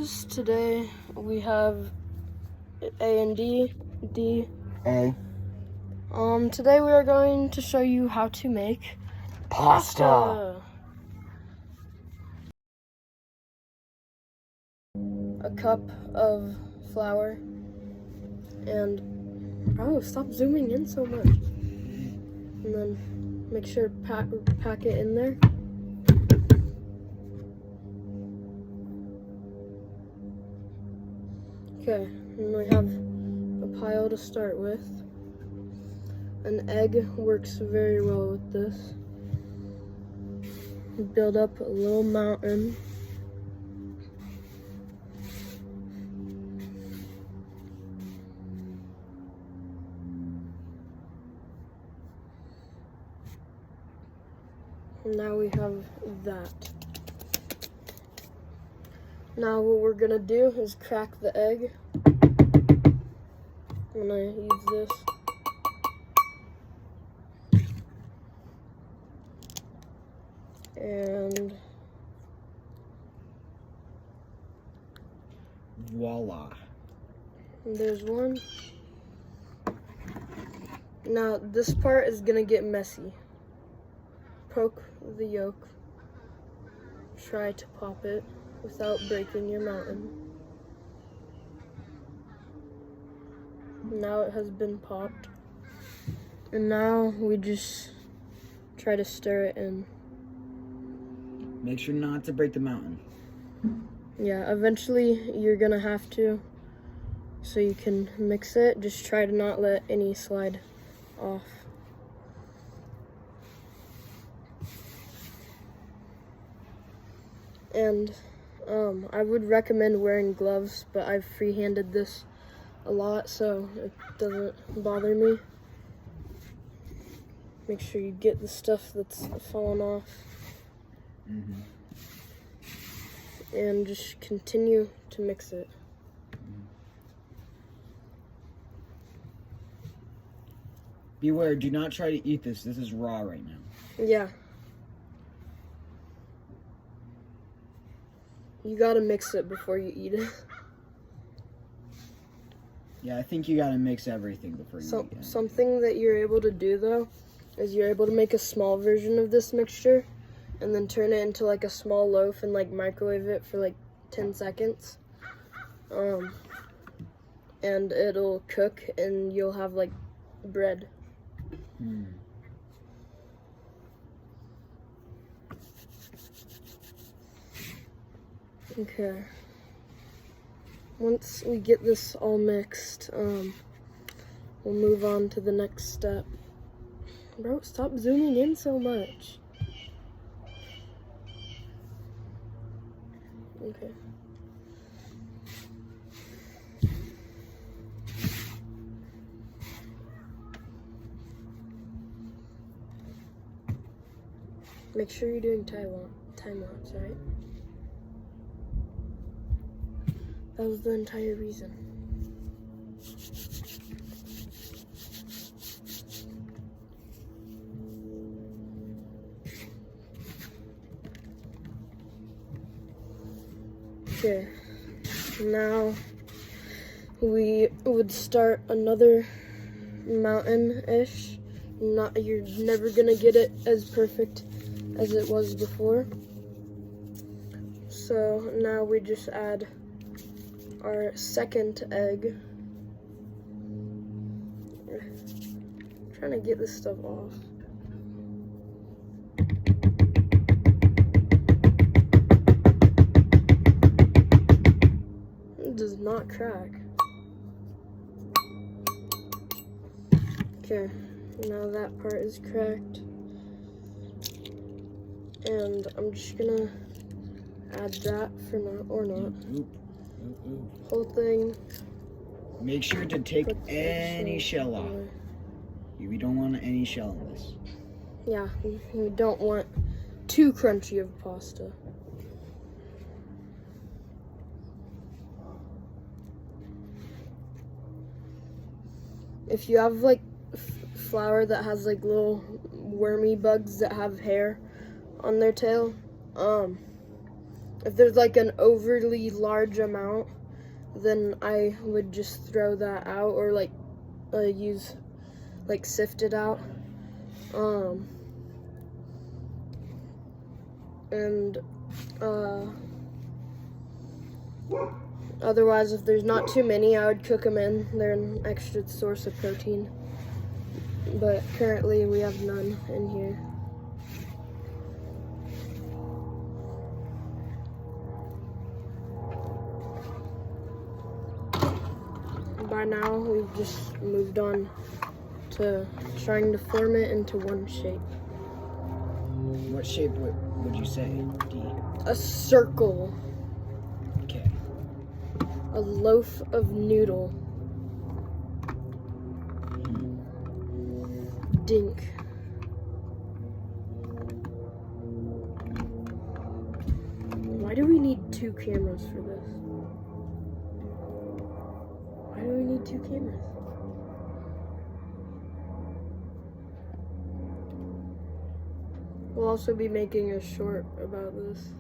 Today we have A and D. A. Today we are going to show you how to make Pasta. A cup of flour and stop zooming in so much. And then make sure to pack it in there. Okay, and we have a pile to start with. An egg works very well with this. Build up a little mountain. Now we have that. Now what we're gonna do is crack the egg. I'm gonna use this. And Voila. there's one. Now this part is gonna get messy. Poke the yolk. Try to pop it without breaking your mountain. Now it has been popped. And now we just try to stir it in. Make sure not to break the mountain. Yeah, eventually you're gonna have to, so you can mix it. Just try to not let any slide off. And I would recommend wearing gloves, but I've free-handed this a lot, so it doesn't bother me. Make sure you get the stuff that's fallen off. And just continue to mix it. Beware, do not try to eat this. This is raw right now. Yeah. You gotta mix it before you eat it. Yeah, I think you gotta mix everything before you eat it. Something that you're able to do though is you're able to make a small version of this mixture and then turn it into like a small loaf and like microwave it for like 10 seconds. And it'll cook and you'll have like bread. Okay. Once we get this all mixed, we'll move on to the next step. Bro, stop zooming in so much. Okay. Make sure you're doing time lapse, right? That was the entire reason. Okay, now we would start another mountain-ish. You're never gonna get it as perfect as it was before. So now we just add our second egg. I'm trying to get this stuff off. It does not crack. Okay, now that part is cracked. And I'm just gonna add that for now, or not. Whole thing. Make sure to take any shell off. We don't want any shell in this. Yeah, we don't want too crunchy of pasta. If you have like flour that has like little wormy bugs that have hair on their tail, If there's like an overly large amount, then I would just throw that out, or like use like sift it out. And otherwise, if there's not too many, I would cook them in. They're an extra source of protein. But currently we have none in here. By now, we've just moved on to trying to form it into one shape. What shape would you say, D? A circle. Okay. A loaf of noodle. Dink. Why do we need 2 cameras for this? Why do we need 2 cameras? We'll also be making a short about this.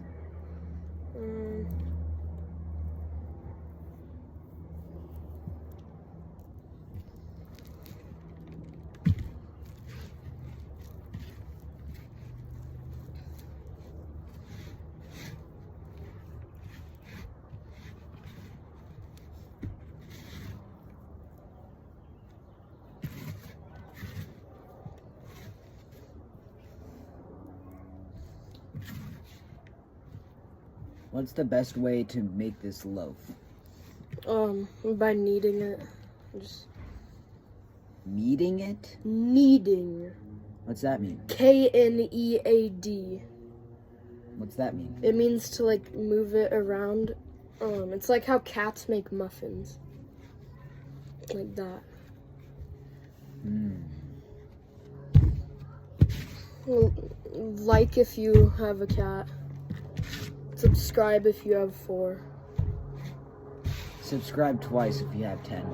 What's the best way to make this loaf? By kneading it. Just Kneading it? kneading. What's that mean? Knead. What's that mean? It means to like move it around. It's like how cats make muffins. Like that. Well, like if you have a cat. Subscribe if you have 4. Subscribe twice if you have 10.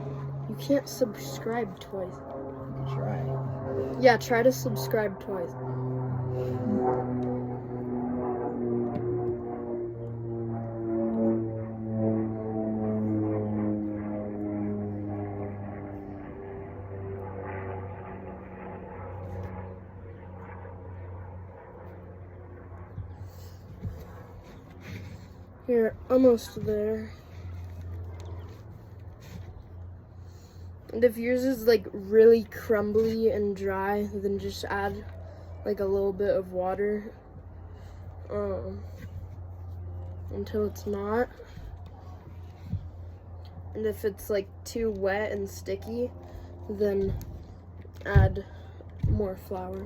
You can't subscribe twice. You can try. Yeah, try to subscribe twice. You're almost there. And if yours is like really crumbly and dry, then just add like a little bit of water until it's not. And if it's like too wet and sticky, then add more flour.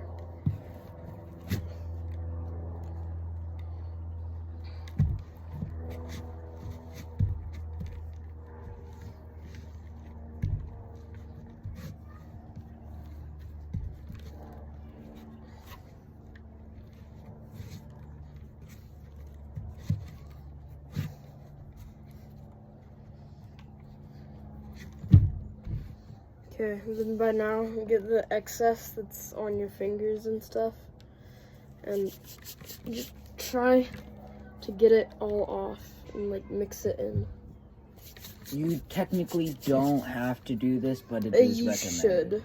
Okay, then by now, get the excess that's on your fingers and stuff, and just try to get it all off and like mix it in. You technically don't have to do this, but it is You recommended. should.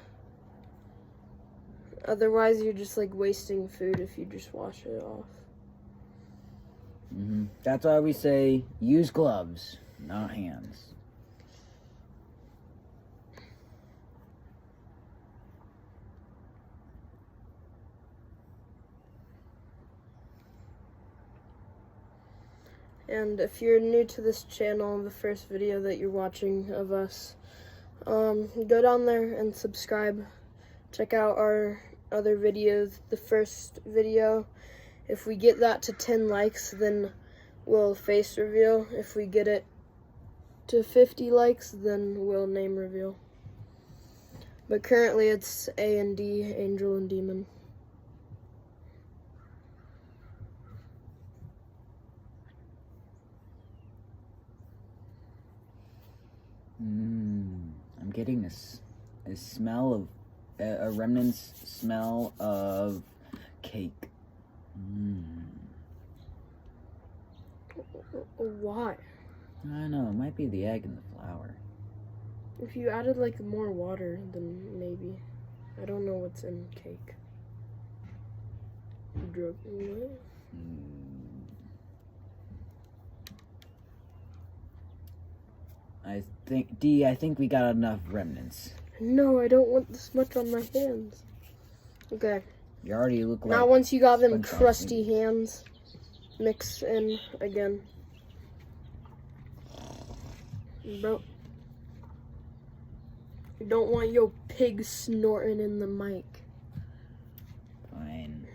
Otherwise, you're just like wasting food if you just wash it off. That's why we say use gloves, not hands. And if you're new to this channel, the first video that you're watching of us, go down there and subscribe. Check out our other videos. The first video, if we get that to 10 likes, then we'll face reveal. If we get it to 50 likes, then we'll name reveal. But currently it's A and D, Angel and Demon. I'm getting a smell of a remnant's smell of cake. Why? I don't know. It might be the egg and the flour. If you added like more water, then maybe. I don't know what's in cake. What? I think, D, I think we got enough remnants. No, I don't want this much on my hands. Okay. You already look like... Now once you got them SpongeBob, crusty maybe. hands, mix in again. Bro. You don't want your pig snorting in the mic. Fine.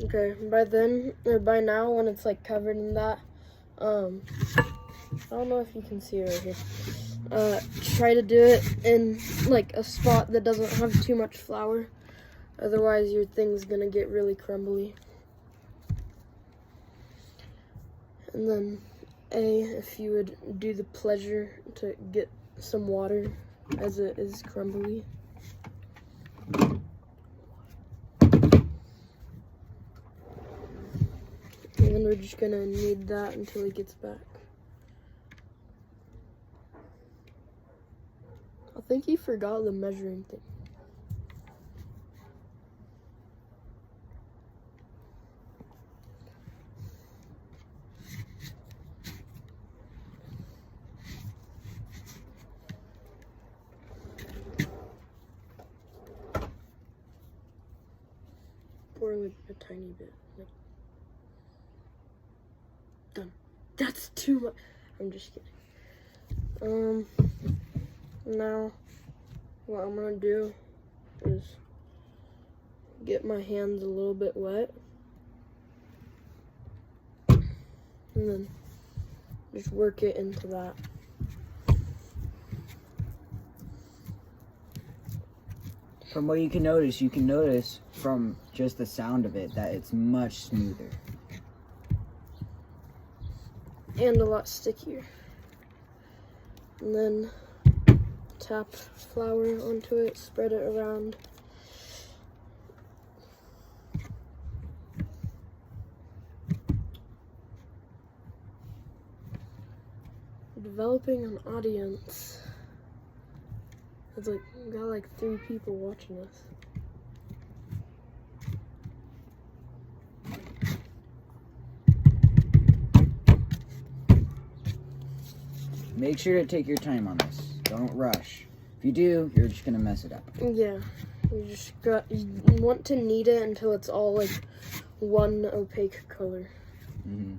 Okay, by now when it's like covered in that, I don't know if you can see it right here. Try to do it in like a spot that doesn't have too much flour. Otherwise your thing's gonna get really crumbly. And then if you would do the pleasure to get some water as it is crumbly. And then we're just gonna knead that until he gets back. I think he forgot the measuring thing. Or like a tiny bit. Like, done. That's too much. I'm just kidding. Now what I'm gonna do is get my hands a little bit wet and then just work it into that. From what you can notice from just the sound of it that it's much smoother. And a lot stickier. And then tap flour onto it, spread it around. Developing an audience. It's like, we got like 3 people watching us. Make sure to take your time on this. Don't rush. If you do, you're just gonna mess it up. Yeah, you want to knead it until it's all like one opaque color. Mm-hmm.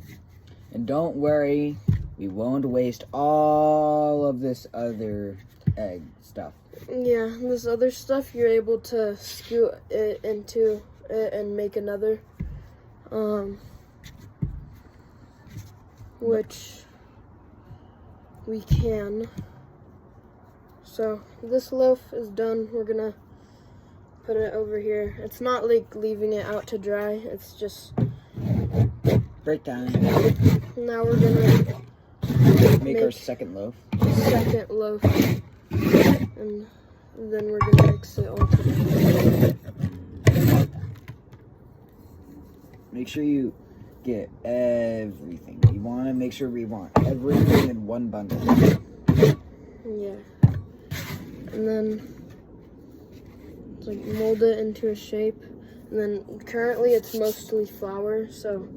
And don't worry, we won't waste all of this other egg stuff. Yeah, this other stuff you're able to scoot it into it and make another, which we can. So this loaf is done. We're gonna put it over here. It's not like leaving it out to dry. It's just Break time. now we're gonna Make our second loaf. second loaf, and then we're gonna mix it all together. Make sure you get everything. You want to make sure we want everything in one bundle. Yeah. And then it's like mold it into a shape. And then currently it's mostly flour, so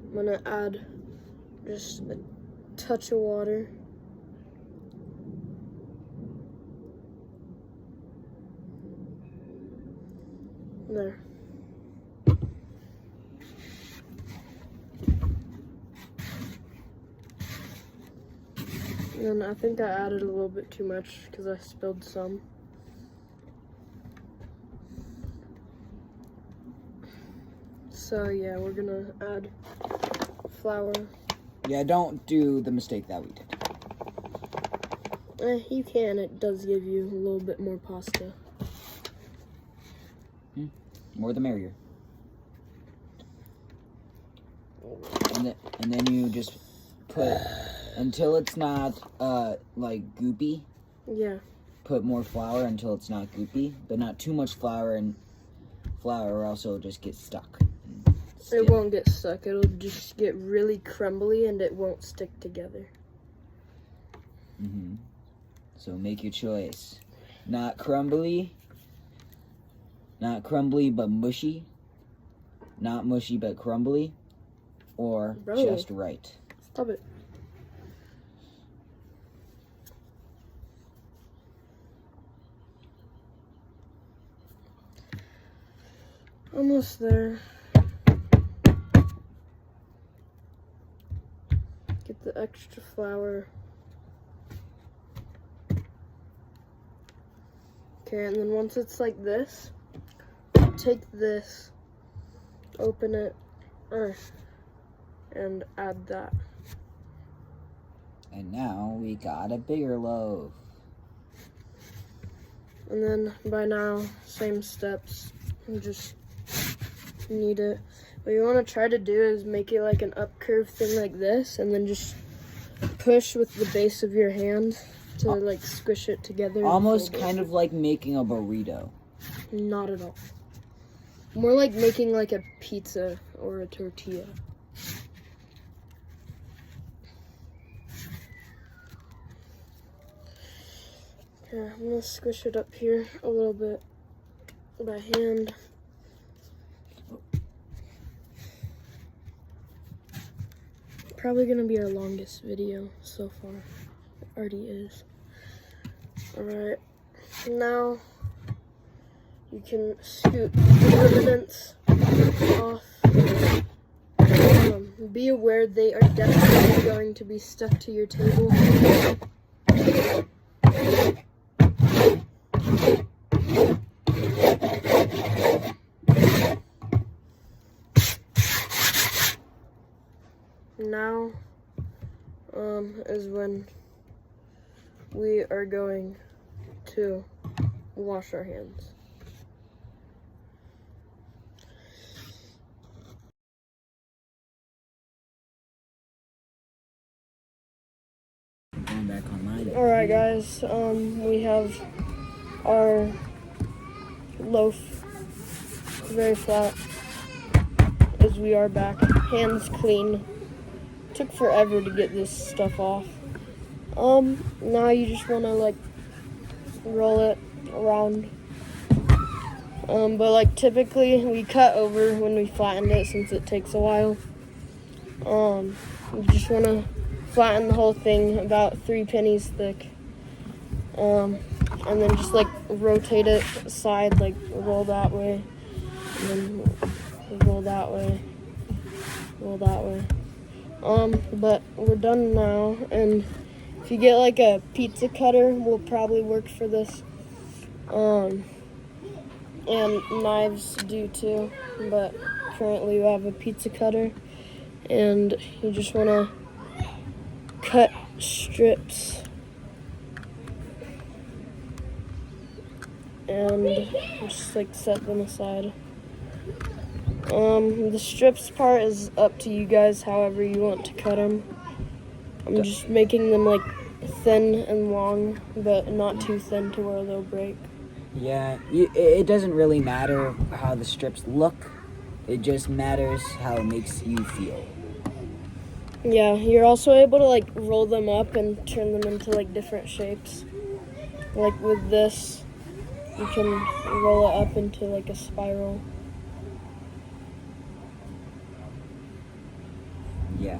I'm gonna add just a touch of water. There. And I think I added a little bit too much because I spilled some. So yeah, we're gonna add flour. Yeah, don't do the mistake that we did. You can, it does give you a little bit more pasta. More the merrier. And then you just put, until it's not like goopy, Yeah. put more flour until it's not goopy, but not too much flour or else it'll just get stuck and It won't get stuck. It'll just get really crumbly and it won't stick together. So make your choice. Not crumbly but mushy. Not mushy but crumbly. Or Bro. just right. Stop it. Almost there. Get the extra flour. Okay, and then once it's like this, take this, open it, and add that. And now we got a bigger loaf. And then by now, same steps. You just knead it. What you want to try to do is make it like an up curve thing like this, and then just push with the base of your hand to like squish it together. Almost kind of like making a burrito. Not at all. More like making like a pizza or a tortilla. Yeah, I'm gonna squish it up here a little bit by hand. Probably gonna be our longest video so far. It already is. Alright, now you can scoot the remnants off. Be aware they are definitely going to be stuck to your table. Now is when we are going to wash our hands. Going back online. Alright guys, we have our loaf very flat as we are back. Hands clean. Took forever to get this stuff off. Now you just want to like roll it around. But like typically we cut over when we flattened it since it takes a while. You just want to flatten the whole thing about 3 pennies thick. And then just like rotate it side, like roll that way, and then roll that way, roll that way. But we're done now, and if you get like a pizza cutter, will probably work for this. And knives do too, but currently we have a pizza cutter, and you just want to cut strips and just like set them aside. The strips part is up to you guys, however you want to cut them. I'm just making them like thin and long, but not too thin to where they'll break. Yeah, it doesn't really matter how the strips look. It just matters how it makes you feel. Yeah, you're also able to like roll them up and turn them into like different shapes. Like with this, you can roll it up into like a spiral. Yeah,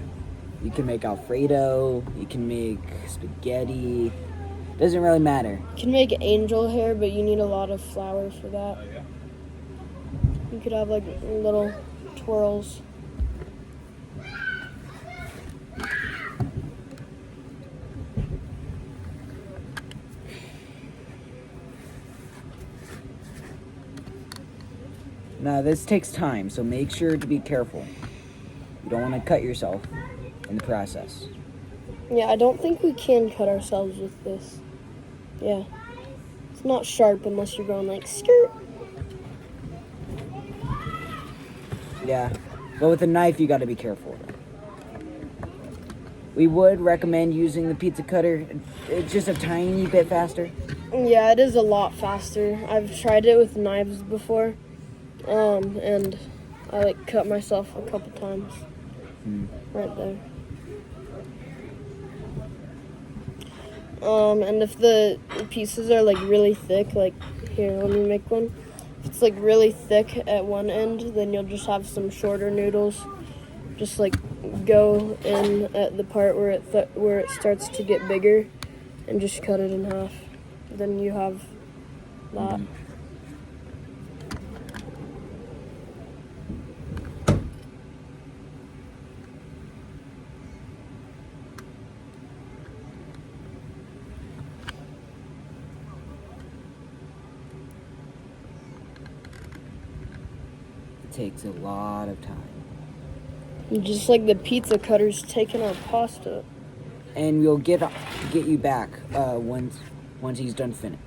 you can make Alfredo, you can make spaghetti, doesn't really matter. You can make angel hair, but you need a lot of flour for that. You could have like little twirls. Now this takes time, so make sure to be careful. You don't want to cut yourself in the process. Yeah, I don't think we can cut ourselves with this. Yeah. It's not sharp unless you're going like skirt. Yeah, but with a knife you got to be careful. We would recommend using the pizza cutter. It's just a tiny bit faster. Yeah, it is a lot faster. I've tried it with knives before, and I like cut myself a couple times. Right there. And if the pieces are like really thick, like here, let me make one. If it's like really thick at one end, then you'll just have some shorter noodles. Just like go in at the part where it starts to get bigger, and just cut it in half. Then you have that. It takes a lot of time. Just like the pizza cutter's taking our pasta. And we'll get you back once he's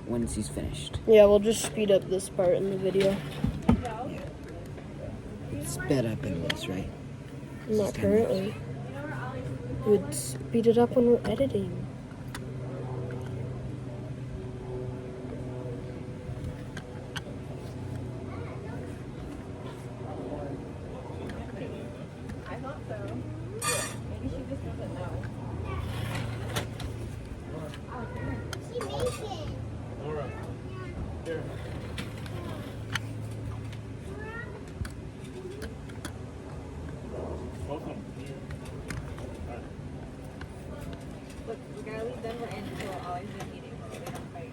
once he's finished. Yeah, we'll just speed up this part in the video. It's sped up in this, right? Not currently. We'd speed it up when we're editing. Look, we gotta leave them in until we'll always be eating so they don't fight.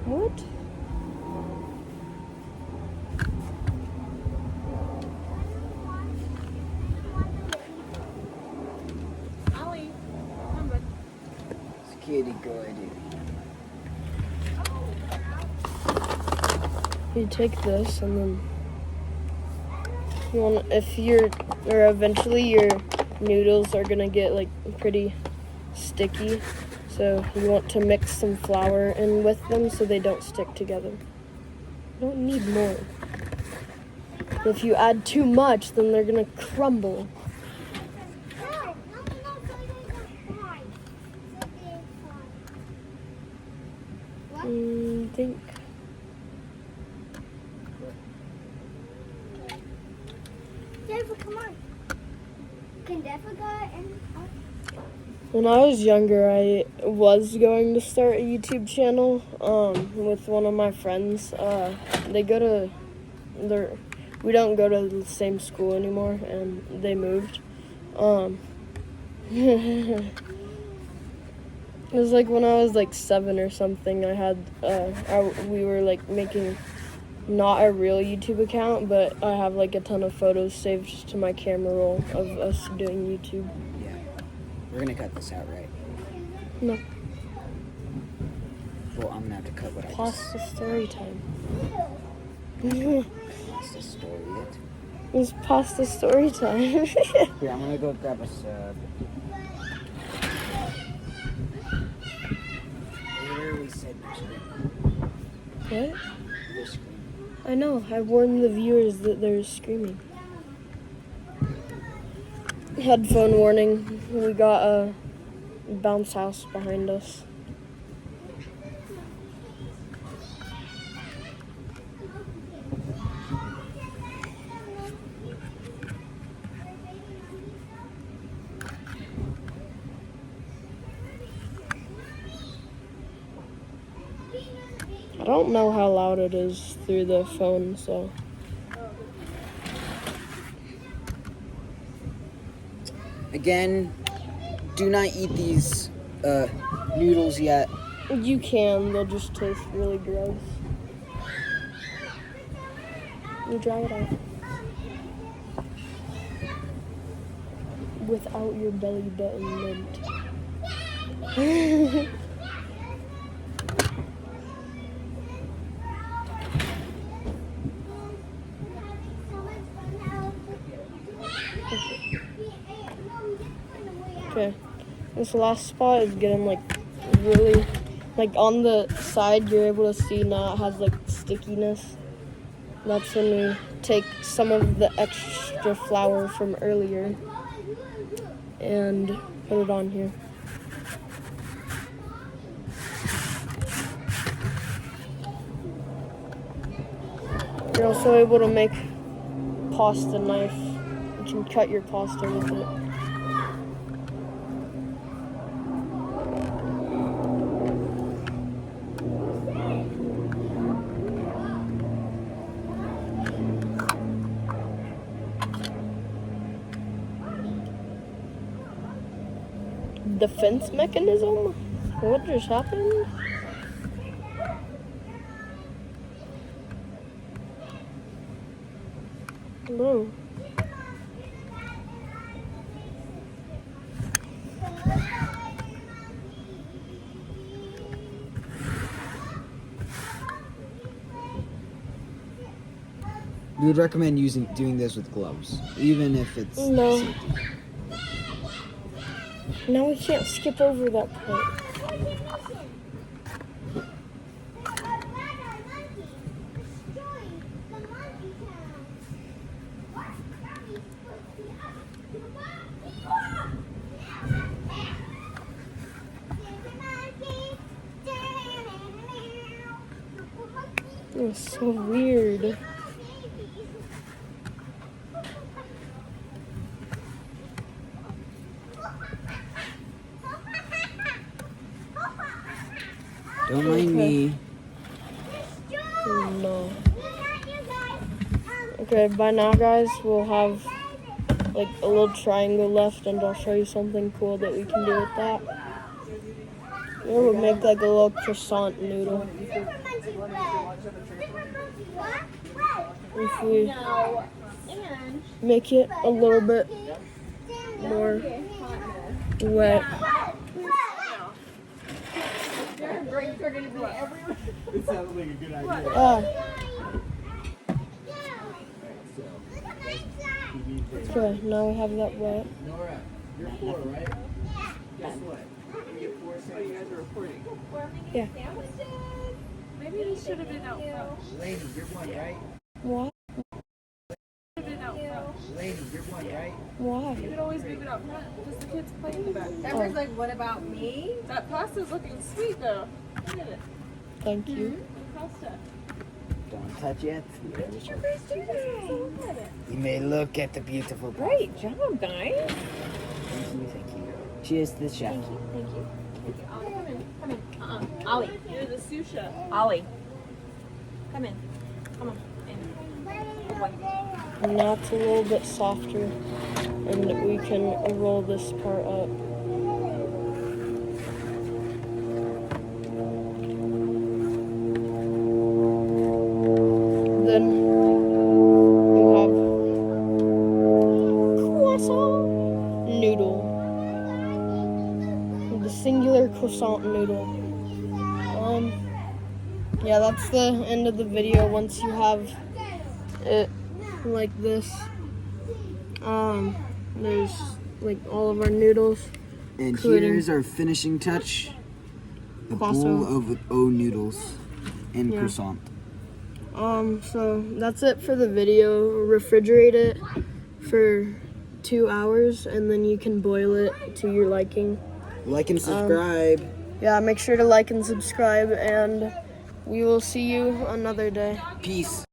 What? Ollie, come bud. It's kitty good. You take this and then you want eventually your noodles are gonna get like pretty sticky. So you want to mix some flour in with them so they don't stick together. You don't need more. If you add too much, then they're gonna crumble. Think. Jennifer, come on. Can Jennifer go and... When I was younger, I was going to start a YouTube channel with one of my friends. We don't go to the same school anymore, and they moved. It was like when I was like 7 or something. We were like making not a real YouTube account, but I have like a ton of photos saved to my camera roll of us doing YouTube. Yeah. We're gonna cut this out, right? No. Well, I'm gonna have to cut what I just Pasta story time. That's the story it. It's pasta story time. Here, I'm gonna go grab a sub. Literally said your screen. What? Your screen. I know. I warned the viewers that they're screaming. Headphone warning. We got a bounce house behind us. I don't know how loud it is through the phone, so. Again, do not eat these noodles yet. You can, they'll just taste really gross. You dry it out. Without your belly button mint. Okay. This last spot is getting like really, like on the side you're able to see now it has like stickiness. That's when we take some of the extra flour from earlier and put it on here. You're also able to make pasta knife. You can cut your pasta with it. Defense mechanism? What just happened? Bro. We would recommend doing this with gloves, even if it's No. safety. Now we can't skip over that part. It was so weird. Don't mind me. No. Okay, by now, guys, we'll have like a little triangle left, and I'll show you something cool that we can do with that. Yeah, we'll make like a little croissant noodle. If we make it a little bit more wet. It sounded like a good idea. Okay, now we have that wet. Nora, you're 4, right? Guess what? You get 4 cents. You guys are reporting. Yeah. Maybe this should have been out front. Lady, you're 1, right? Why? Should have been out front. Lady, you're 1, right? Why? You could always move it out front because the kids play in the back. Everyone's like, what about me? That pasta's looking sweet though. Look at it. Thank you. The pasta. Don't touch it. When did you guys do that? Look at it. You may look at the beautiful pasta. Great job, guys. Thank you. Cheers to the chef. Thank you. Thank you. Ollie, come in. Come in. Ollie. You're the sous chef. Ollie. Come in. Come on. In. Away. And now it's a little bit softer, and we can roll this part up. Then you have croissant noodle. The singular croissant noodle. Yeah, that's the end of the video once you have it like this. There's like all of our noodles. And Including here's our finishing touch. The croissant. bowl of noodles and Yeah. croissant. So that's it for the video. Refrigerate it for 2 hours and then you can boil it to your liking. Like and subscribe. Yeah, make sure to like and subscribe, and we will see you another day. Peace.